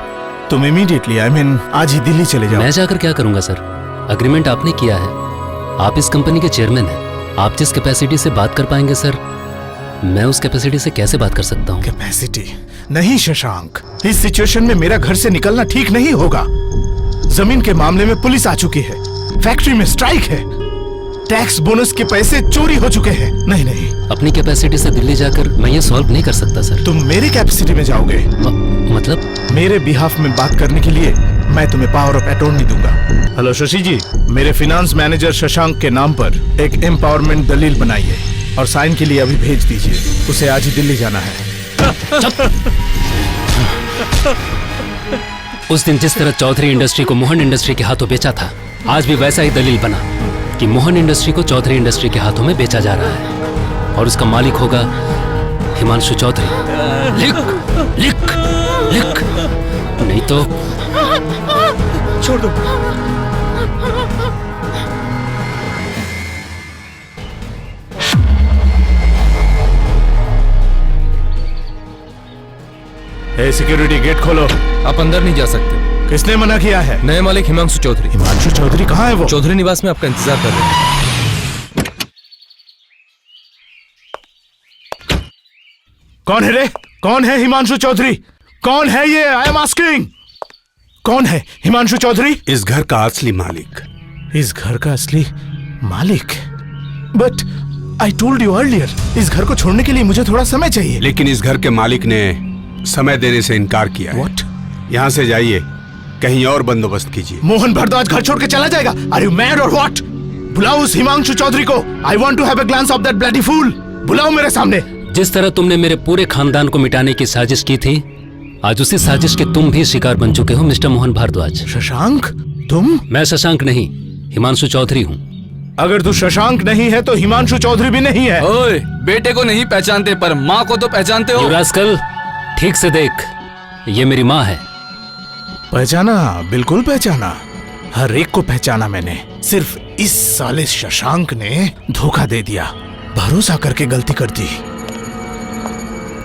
तुम इमीडिएटली आज ही दिल्ली चले जाओ। मैं जाकर क्या करूंगा सर? अग्रीमेंट आपने किया है, आप इस कंपनी के चेयरमैन हैं, आप जिस कैपेसिटी से बात कर पाएंगे सर, मैं उस कैपेसिटी से कैसे बात कर सकता हूँ? कैपेसिटी नहीं शशांक, इस सिचुएशन में मेरा घर से निकलना ठीक नहीं होगा। जमीन के मामले में पुलिस आ चुकी है, फैक्ट्री में स्ट्राइक है, टैक्स बोनस के पैसे चोरी हो चुके हैं। नहीं नहीं, अपनी कैपेसिटी से दिल्ली जाकर मैं ये सॉल्व नहीं कर सकता सर। तुम मेरी कैपेसिटी में जाओगे? मतलब? मेरे बिहाफ में बात करने के लिए मैं तुम्हें पावर ऑफ अटॉर्नी दूंगा। हेलो शशि जी, मेरे फाइनेंस मैनेजर शशांक के नाम पर एक एम्पावरमेंट दलील बनाइए और साइन के लिए अभी भेज दीजिए। उसे आज ही दिल्ली जाना है। उस दिन जिस तरह चौधरी इंडस्ट्री को मोहन इंडस्ट्री के हाथों बेचा था, आज भी वैसा ही दलील बना कि मोहन इंडस्ट्री को चौधरी इंडस्ट्री के हाथों में बेचा जा रहा है और उसका मालिक होगा हिमांशु चौधरी। लिख लिख लिख, नहीं तो छोड़ दो। सिक्योरिटी गेट खोलो। आप अंदर नहीं जा सकते। किसने मना किया है? नए मालिक हिमांशु चौधरी। हिमांशु चौधरी कहाँ है? वो चौधरी निवास में आपका इंतजार कर रहे हैं। कौन है रे? कौन है हिमांशु चौधरी? कौन है ये? I am asking. कौन है हिमांशु चौधरी? इस घर का असली मालिक। इस घर का असली मालिक? But I told you earlier, इस घर को छोड़ने के लिए मुझे थोड़ा समय चाहिए। लेकिन इस घर के मालिक ने समय देने से इनकार किया है। What? यहाँ से जाइए, कहीं और बंदोबस्त कीजिए। मोहन भारद्वाज घर छोड़ के चला जाएगा? आर यू मैड और व्हाट? बुलाओ उस हिमांशु चौधरी को। I want to have a glance of that bloody fool. बुलाओ मेरे सामने। जिस तरह तुमने मेरे पूरे खानदान को मिटाने की साजिश की थी, आज उसी साजिश के तुम भी शिकार बन चुके हो मिस्टर मोहन भारद्वाज। शशांक? तुम? मैं शशांक नहीं, हिमांशु चौधरी हूँ। अगर तू शशांक नहीं है तो हिमांशु चौधरी भी नहीं है। ओए, बेटे को नहीं पहचानते पर माँ को तो पहचानते हो। रास्कल, ठीक से देख, ये मेरी माँ है। पहचाना? बिल्कुल पहचाना, हर एक को पहचाना मैंने। सिर्फ इस साले शशांक ने धोखा दे दिया, भरोसा करके गलती कर दी।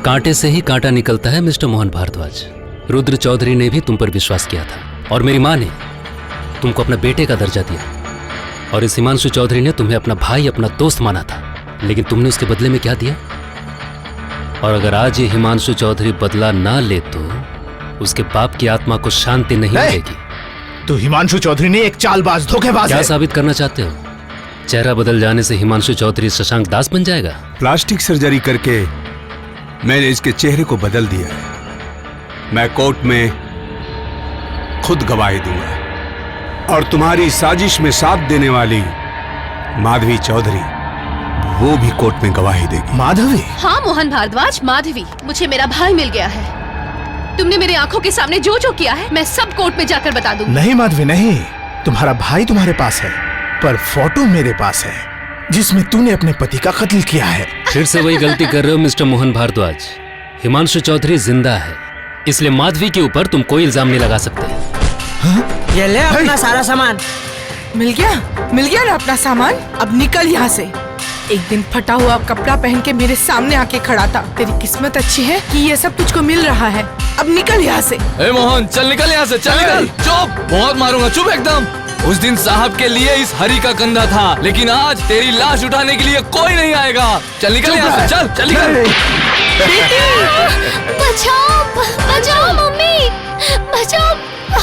कांटे से ही कांटा निकलता है मिस्टर मोहन भारद्वाज। रुद्र चौधरी ने भी तुम पर विश्वास किया था और मेरी माँ ने तुमको अपना बेटे का दर्जा दिया, और इस हिमांशु चौधरी ने तुम्हें अपना भाई, अपना दोस्त माना था। लेकिन तुमने उसके बदले में क्या दिया? और अगर आज ये हिमांशु चौधरी बदला ना ले तो उसके बाप की आत्मा को शांति नहीं मिलेगी। तो हिमांशु चौधरी ने एक चालबाज, धोखेबाज क्या है। साबित करना चाहते हो? चेहरा बदल जाने से हिमांशु चौधरी शशांक दास बन जाएगा? प्लास्टिक सर्जरी करके मैंने इसके चेहरे को बदल दिया है। मैं कोर्ट में खुद गवाही दूंगा और तुम्हारी साजिश में साथ देने वाली माधवी चौधरी, वो भी कोर्ट में गवाही देगी। माधवी? हाँ मोहन भारद्वाज, माधवी। मुझे मेरा भाई मिल गया है। तुमने मेरी आंखों के सामने जो जो किया है मैं सब कोर्ट में जाकर बता दूंगी। नहीं माधवी नहीं, तुम्हारा भाई तुम्हारे पास है, पर फोटो मेरे पास है जिसमें तूने अपने पति का कत्ल किया है। फिर से वही गलती कर रहे हो मिस्टर मोहन भारद्वाज। हिमांशु चौधरी जिंदा है, इसलिए माधवी के ऊपर तुम कोई इल्जाम नहीं लगा सकते। ये ले अपना सारा सामान। मिल गया ना अपना सामान। अब निकल यहाँ से। एक दिन फटा हुआ कपड़ा पहन के मेरे सामने आके खड़ा था। तेरी किस्मत अच्छी है कि ये सब तुझको मिल रहा है। अब निकल यहाँ से। ए मोहन, चल निकल यहाँ से, चल निकल। चुप, बहुत मारूंगा, चुप एकदम। उस दिन साहब के लिए इस हरी का कंधा था, लेकिन आज तेरी लाश उठाने के लिए कोई नहीं आएगा। चल निकल यहाँ से, चल चल निकल। बचाओ बचाओ मम्मी, बचाओ।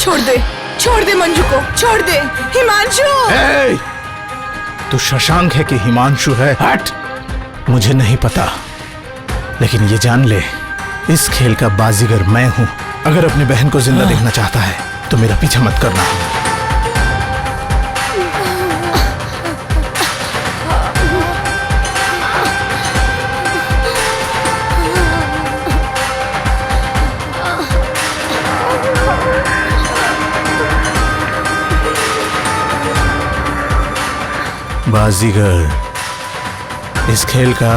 छोड़ दे मंजू को, छोड़ दे। हिमांशु! तू शशांक है कि हिमांशु है? हट! मुझे नहीं पता, लेकिन ये जान ले, इस खेल का बाजीगर मैं हूँ। अगर अपनी बहन को जिंदा देखना चाहता है तो मेरा पीछा मत करना। बाजीगर, इस खेल का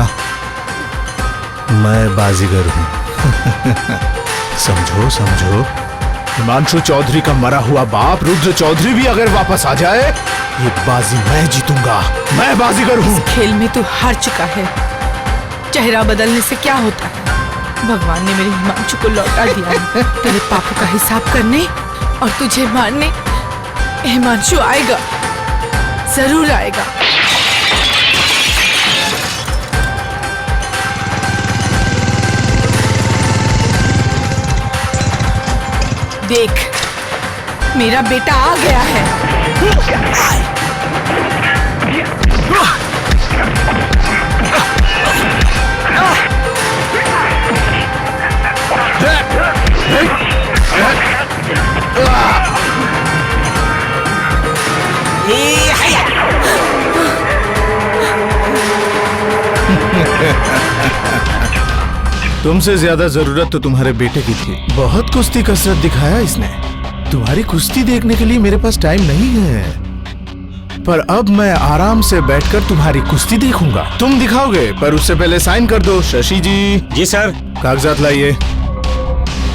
मैं बाजीगर हूं। समझो समझो। हिमांशु चौधरी का मरा हुआ बाप रुद्र चौधरी भी अगर वापस आ जाए, ये बाजी मैं जीतूंगा। मैं बाजीगर हूं। खेल में तू हार चुका है। चेहरा बदलने से क्या होता है? भगवान ने मेरे हिमांशु को लौटा दिया है तेरे पापों का हिसाब करने और तुझे मारने। हिमांशु आएगा, जरूर आएगा। देख, मेरा बेटा आ गया है। तुमसे ज्यादा जरूरत तो तुम्हारे बेटे की थी। बहुत कुश्ती कसरत दिखाया इसने। तुम्हारी कुश्ती देखने के लिए मेरे पास टाइम नहीं है, पर अब मैं आराम से बैठकर तुम्हारी कुश्ती देखूंगा। तुम दिखाओगे, पर उससे पहले साइन कर दो। शशि जी। जी सर। कागजात लाइए,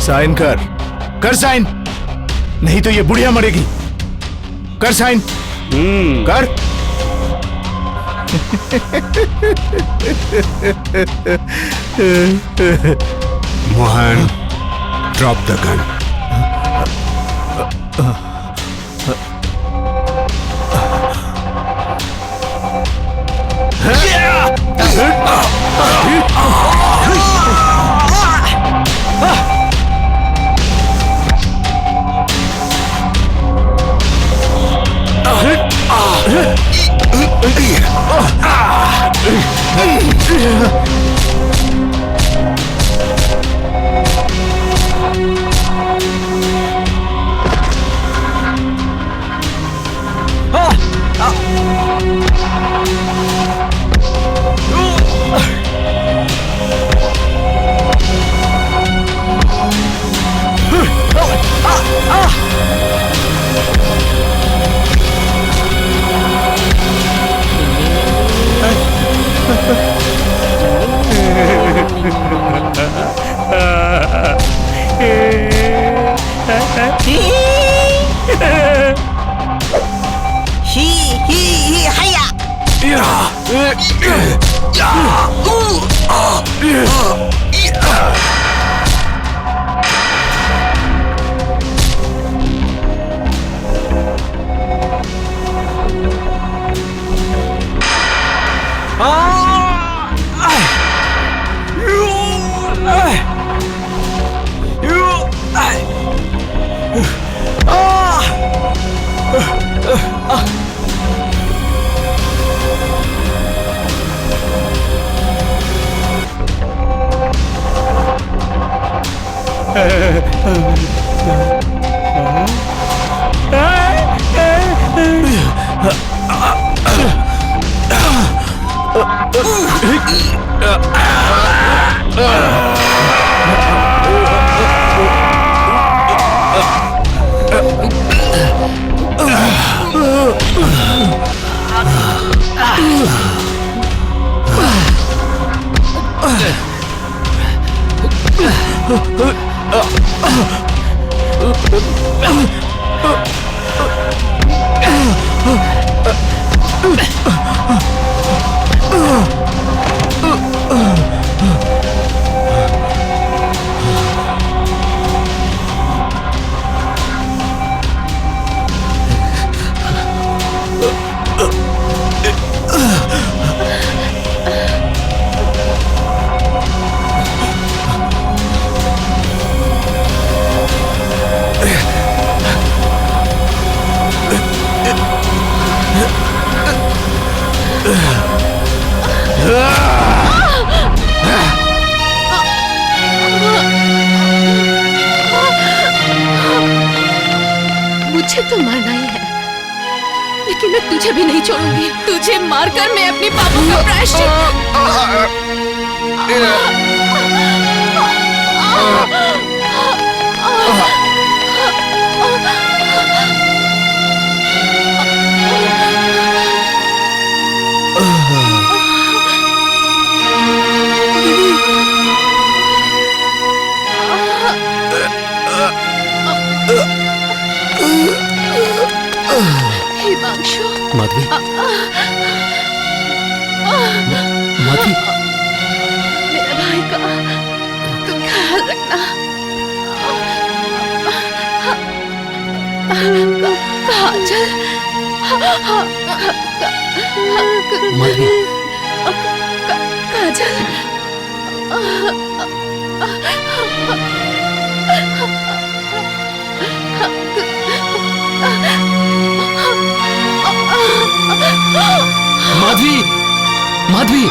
साइन कर साइन, नहीं तो ये बुढ़िया मरेगी। कर साइन। कर। Mohan, drop the gun. मुझे तो मारना ही है, लेकिन मैं तुझे भी नहीं छोड़ूंगी। तुझे मारकर मैं अपने पापों का प्रायश्चित। हिमांशु। माधवी। माधवी। मेरे भाई का तुम ख्याल रखना। काजल। माधवी। काजल। माधवी। माधवी।